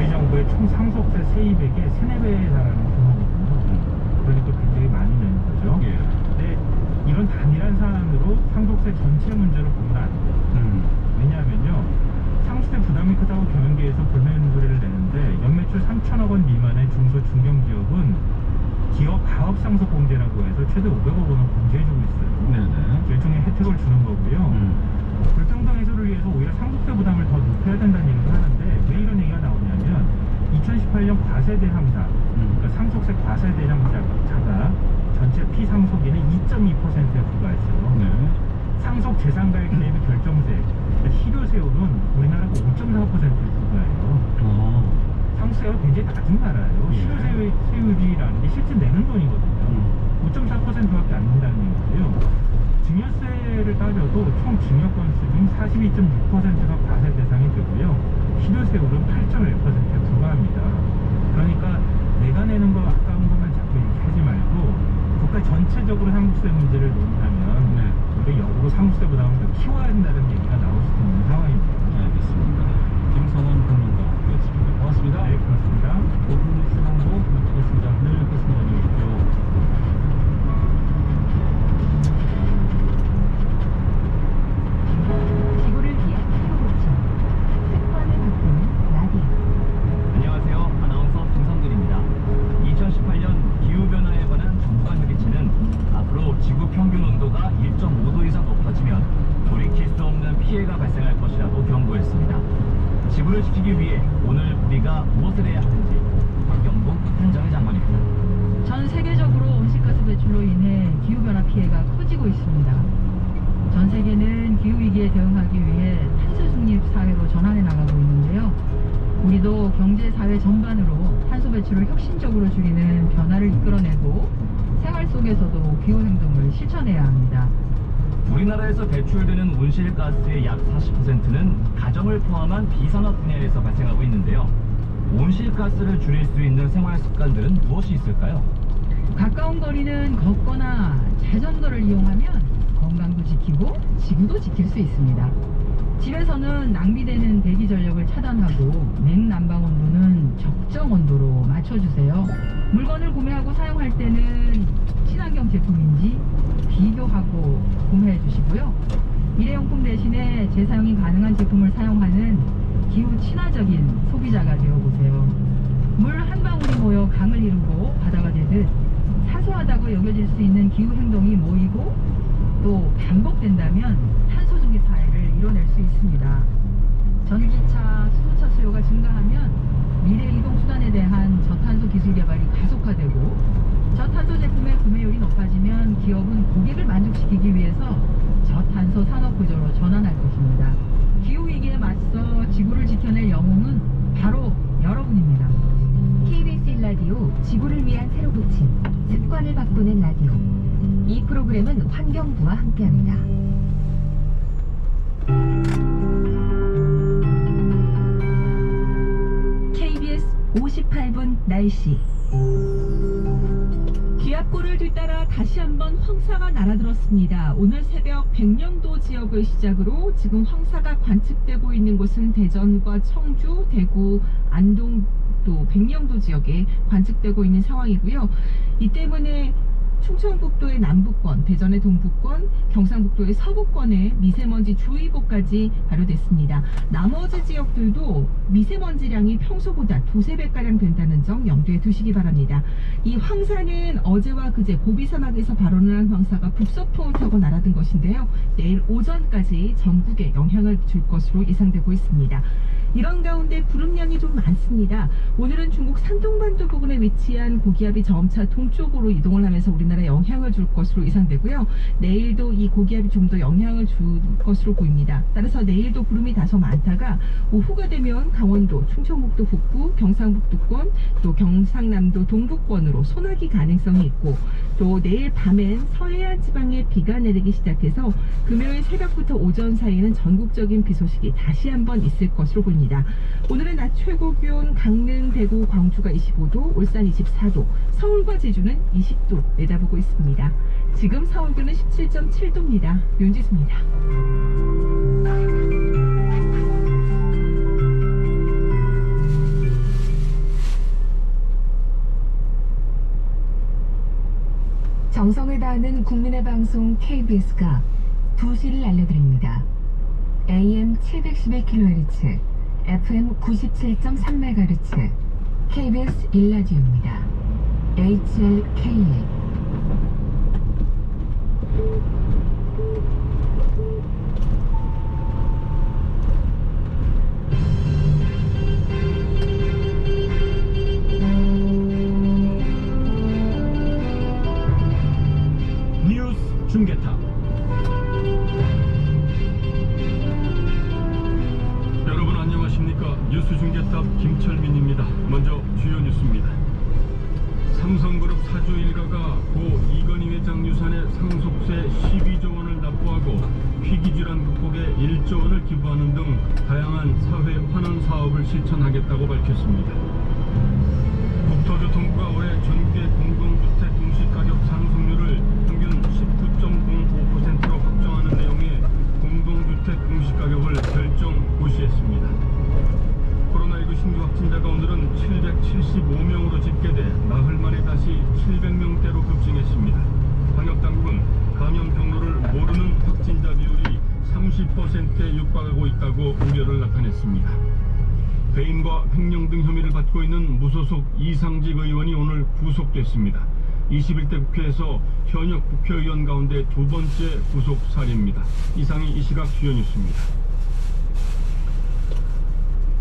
우리 정부의 총 상속세 세입액의 3, 4배에 달하는 규모거든요. 그러니까 굉장히 많이 내는 거죠. 예. 근데 이런 단일한 사안으로 상속세 전체 문제를 보면 안 돼요. 왜냐하면요, 상속세 부담이 크다고 경영계에서 불만 소리를 내는데 연매출 3천억 원 미만의 중소 중견기업은 기업 가업 상속 공제라고 해서 최대 500억 원을 공제해주고 있어요. 네네. 일종의 혜택을 주는 거고요. 불평등 해소를 위해서 오히려 상속세 부담을 더 높여야 된다는 얘기를 하는데 왜 이런 얘기가 나오냐면 2018년 과세대 항사, 그러니까 상속세 과세대 항사가 전체 피상속인의 2.2%에 불과했어요. 네. 상속 재산가액 대비 결정세, 그러니까 실효세율은 우리나라가 5.4%에 불과해요. 상속세가 굉장히 낮은 나라예요. 예. 실효세율이라는 게 실제 내는 돈이거든요. 5.4%밖에 안 된다는 얘기고요. 증여세를 따져도 총 증여 건수 중 42.6%가 과세 대상이 되고요. 실효세율은 8.1%에 불과합니다. 그러니까 내가 내는 거 아까운 것만 자꾸 얘기하지 말고 국가 전체적으로 상속세 문제를 논의하면 네. 우리 역으로 상속세 부담을 더 키워야 된다는 얘기가 나올 수도 있는 상황입니다. 알겠습니다. 김성원 평론가였습니다. 고맙습니다. 네, 그렇습니다. 오픈 뉴스 광고 마치겠습니다. 내일 뵙겠습니다. 안녕히 계십시오. 지구를 위한 새로 고침 습관을 바꾸는 라디오. 안녕하세요. 아나운서 김성근입니다. 2018년 기후변화에 관한 정부가 협의체는 앞으로 지구 평균 온도가 1.5도 이상 높아지면 돌이킬 수 없는 피해가 발생할 것이라고 경고했습니다. 지구를 지키기 위해 오늘 우리가 무엇을 해야 하는지 박경복 행정의 장관입니다. 전 세계적으로 온실가스 배출로 인해 기후변화 피해가 커지고 있습니다. 전 세계는 기후위기에 대응하기 위해 탄소 중립 사회로 전환해 나가고 있는데요. 우리도 경제, 사회 전반으로 탄소 배출을 혁신적으로 줄이는 변화를 이끌어내고 생활 속에서도 기후행동을 실천해야 합니다. 우리나라에서 배출되는 온실가스의 약 40%는 가정을 포함한 비산업 분야에서 발생하고 있는데요. 온실가스를 줄일 수 있는 생활 습관들은 무엇이 있을까요? 가까운 거리는 걷거나 자전거를 이용하면 건강도 지키고 지구도 지킬 수 있습니다. 집에서는 낭비되는 대기 전력을 차단하고 냉난방 온도는 적정 온도로 맞춰주세요. 물건을 구매하고 사용할 때는 친환경 제품인지 비교하고 구매해 주시고요. 일회용품 대신에 재사용이 가능한 제품을 사용하는 기후 친화적인 소비자가 되어보세요. 물 한 방울이 모여 강을 이루고 바다가 되듯 사소하다고 여겨질 수 있는 기후 행동이 모이고 또 반복된다면 탄소 중립 사회를 이뤄낼 수 있습니다. 전기차, 수소차 수요가 증가하면 미래 이동 수단에 대한 저탄소 기술 개발이 가속화되고 저탄소 제품의 구매율이 높아지면 기업은 고객을 만족시키기 위해서 저탄소 산업 구조로 전환할 것입니다. 기후위기에 맞서 지구를 지켜낼 영웅은 바로 여러분입니다. KBS 1라디오 지구를 위한 새로 고침 습관을 바꾸는 라디오. 이 프로그램은 환경부와 함께합니다. KBS 58분 날씨. 기압골을 뒤따라 다시 한번 황사가 날아들었습니다. 오늘 새벽 백령도 지역을 시작으로 지금 황사가 관측되고 있는 곳은 대전과 청주, 대구, 안동, 또 백령도 지역에 관측되고 있는 상황이고요. 이 때문에 충청북도의 남부권, 대전의 동부권, 경상북도의 서부권에 미세먼지 주의보까지 발효됐습니다. 나머지 지역들도 미세먼지량이 평소보다 2~3배가량 된다는 점 염두에 두시기 바랍니다. 이 황사는 어제와 그제 고비사막에서 발원한 황사가 북서풍을 타고 날아든 것인데요. 내일 오전까지 전국에 영향을 줄 것으로 예상되고 있습니다. 이런 가운데 구름량이 좀 많습니다. 오늘은 중국 산동반도 부근에 위치한 고기압이 점차 동쪽으로 이동을 하면서 우리나라에 영향을 줄 것으로 예상되고요. 내일도 이 고기압이 좀 더 영향을 줄 것으로 보입니다. 따라서 내일도 구름이 다소 많다가 오후가 되면 강원도, 충청북도 북부, 경상북도권, 또 경상남도 동부권으로 소나기 가능성이 있고 또 내일 밤엔 서해안 지방에 비가 내리기 시작해서 금요일 새벽부터 오전 사이에는 전국적인 비 소식이 다시 한번 있을 것으로 보입니다. 오늘은 낮 최고 기온 강릉, 대구, 광주가 25도, 울산 24도, 서울과 제주는 20도 내다보고 있습니다. 지금 서울도는 17.7도입니다. 윤지수입니다. 정성을 다하는 국민의 방송 KBS가 2시를 알려드립니다. AM 711kHz, FM 97.3MHz, KBS 1라디오입니다. HLKL. 뉴스 중계탑. 여러분 안녕하십니까? 뉴스 중계탑 김철민입니다. 먼저 주요 뉴스입니다. 삼성그룹 사주 일가가 고 이건희 회장 유산의 상속세 12조 원을 납부하고 희귀질환 극복에 1조 원을 기부하는 등 다양한 사회 환원 사업을 실천하겠다고 밝혔습니다. 국토교통부가 올해 전국의 공동주택 공시가격 상승률을 평균 19.05%로 확정하는 내용의 공동주택 공시가격을 결정 고시했습니다. 코로나19 신규 확진자가 오늘은 775명으로 집계돼 나흘 만에 다시 700명대로 급증했습니다. 방역당국은 감염 경로를 모르는 확진자 비율이 30%에 육박하고 있다고 우려를 나타냈습니다. 배임과 횡령 등 혐의를 받고 있는 무소속 이상직 의원이 오늘 구속됐습니다. 21대 국회에서 현역 국회의원 가운데 두 번째 구속 사례입니다. 이상이 이 시각 주요 뉴스입니다.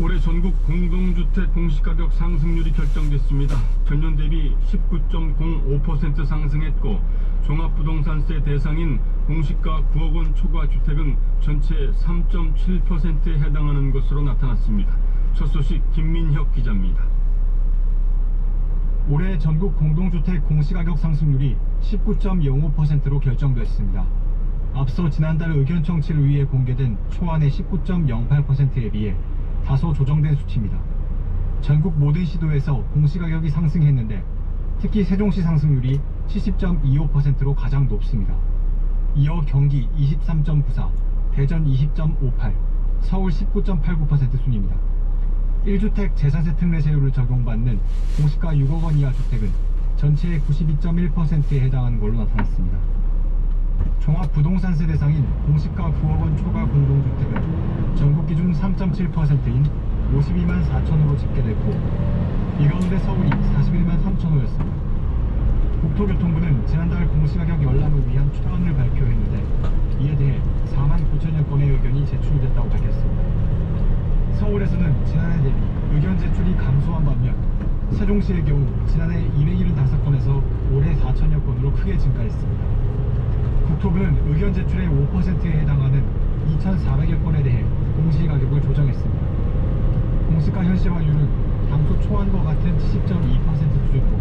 올해 전국 공동주택 공시가격 상승률이 결정됐습니다. 전년 대비 19.05% 상승했고 종합부동산세 대상인 공시가 9억 원 초과 주택은 전체 3.7%에 해당하는 것으로 나타났습니다. 첫 소식 김민혁 기자입니다. 올해 전국 공동주택 공시가격 상승률이 19.05%로 결정됐습니다. 앞서 지난달 의견 청취를 위해 공개된 초안의 19.08%에 비해 다소 조정된 수치입니다. 전국 모든 시도에서 공시가격이 상승했는데 특히 세종시 상승률이 70.25%로 가장 높습니다. 이어 경기 23.94, 대전 20.58, 서울 19.89% 순입니다. 1주택 재산세 특례세율을 적용받는 공시가 6억 원 이하 주택은 전체의 92.1%에 해당하는 걸로 나타났습니다. 종합부동산세 대상인 공시가 9억 원 초과 공동주택은 전국 기준 3.7%인 52만 4천호로 집계됐고 이 가운데 서울이 41만 3천호였습니다. 국토교통부는 지난달 공시가격 열람을 위한 초안을 발표했는데 이에 대해 4만 9천여 건의 의견이 제출됐다고 밝혔습니다. 서울에서는 지난해 대비 의견 제출이 감소한 반면 세종시의 경우 지난해 275건에서 올해 4천여 건으로 크게 증가했습니다. 국토부는 의견 제출의 5%에 해당하는 2,400여 건에 대해 공시가격을 조정했습니다. 공시가 현실화율은 당초 초안과 같은 70.2% 수준으로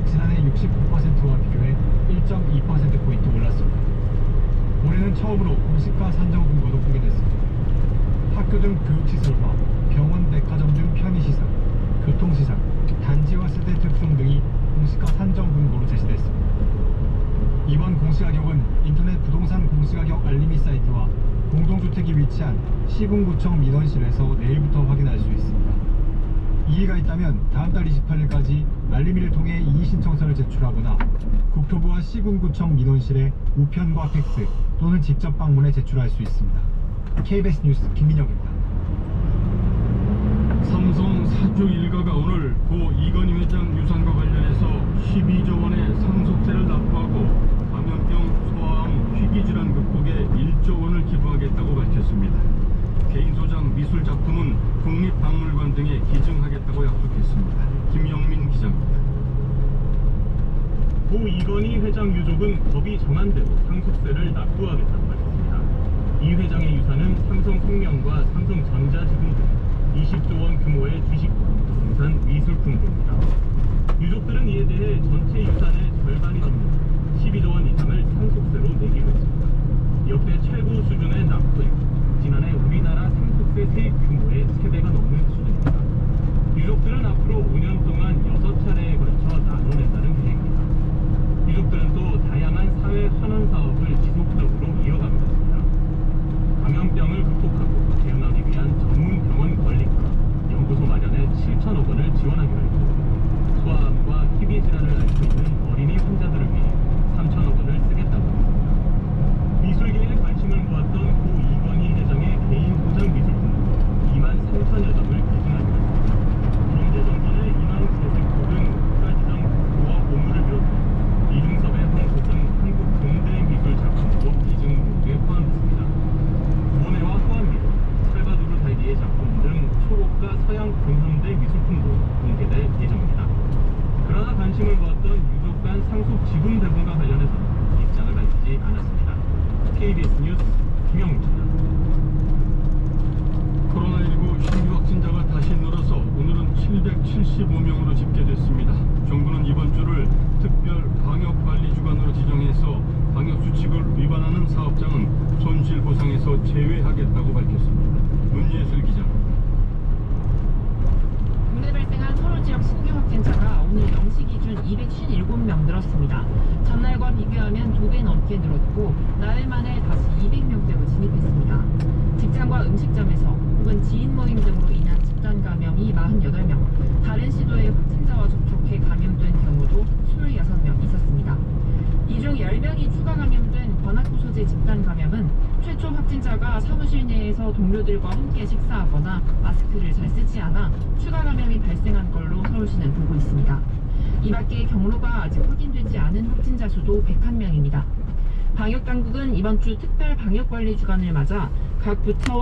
지난해 69%와 비교해 1.2%포인트 올랐습니다. 올해는 처음으로 공시가 산정 분고도 공개됐습니다. 학교 등 교육시설과 병원, 백화점 등 편의시설, 교통시설, 단지와 세대 특성 등이 공시가 산정 분고로 제시됐습니다. 이번 공시가격은 인터넷 부동산 공시가격 알림이 사이트와 공동주택이 위치한 시군구청 민원실에서 내일부터 확인할 수 있습니다. 이의가 있다면 다음 달 28일까지 알림이를 통해 이의신청서를 제출하거나 국토부와 시군구청 민원실에 우편과 팩스 또는 직접 방문해 제출할 수 있습니다. KBS 뉴스 김민혁입니다. 삼성 사주 일가가 오늘 고 이건희 회장 유산과 관련해서 12조 원의 상속세를 납부하고 감염병, 소아암, 희귀질환 극복에 1조 원을 기부하겠다고 밝혔습니다. 개인 소장 미술 작품은 국립박물관 등에 기증하겠다고 약속했습니다. 김영민 기자입니다. 고 이건희 회장 유족은 법이 정한 대로 상속세를 납부하겠다고 밝혔습니다. 이 회장의 유산은 삼성생명과 삼성전자 지분 등 20조 원 규모의 주식과 부동산, 미술품 등입니다. 유족들은 이에 대해 전체 유산의 절반이 넘는 12조 원 이상을 상속세로 내기로 했습니다. 역대 최고 수준의 납부액, 지난해 우리나라 상속세 세입 규모의 3배가 넘는 수준입니다. 유족들은 앞으로 5년 동안 6차례에 걸쳐 나눠낸다는 계획입니다. 유족들은 또 다양한 사회 환원 사업을 지속적으로 이어가기로 했습니다. 감염병을 극복하고 재현하기 위한 전문 병원 건립과 연구소 마련에 상속 지분 배분과 관련해서는 입장을 밝히지 않았습니다. KBS 뉴스 김영우입니다. 코로나19 신규 확진자가 다시 늘어서 오늘은 775명으로 집계됐습니다. 정부는 이번 주를 특별 방역관리 주간으로 지정해서 방역수칙을 위반하는 사업장은 손실보상에서 제외하겠다고 밝혔습니다. 문예슬 기자. 국내 발생한 서울 지역 신규 확진자가 오늘 0시 기준 257명 늘었습니다. 전날과 비교하면 2배 넘게 늘었고 나흘 만에 다시 200명대로 진입했습니다. 직장과 음식점에서 혹은 지인 모임 등으로 인한 집단 감염이 48명, 다른 시도의 확진자와 접촉해 감염된 경우도 26명 있었습니다. 이 중 10명이 추가 감염된 관악구 소재 집단 감염은 최초 확진자가 사무실 내에서 동료들과 함께 식사하거나 마스크를 잘 쓰지 않아 추가 감염이 발생한 걸로 서울시는 보고 있습니다. 이 밖에 경로가 아직 확인되지 않은 확진자 수도 101명입니다. 방역당국은 이번 주 특별 방역관리 주간을 맞아 각 부처와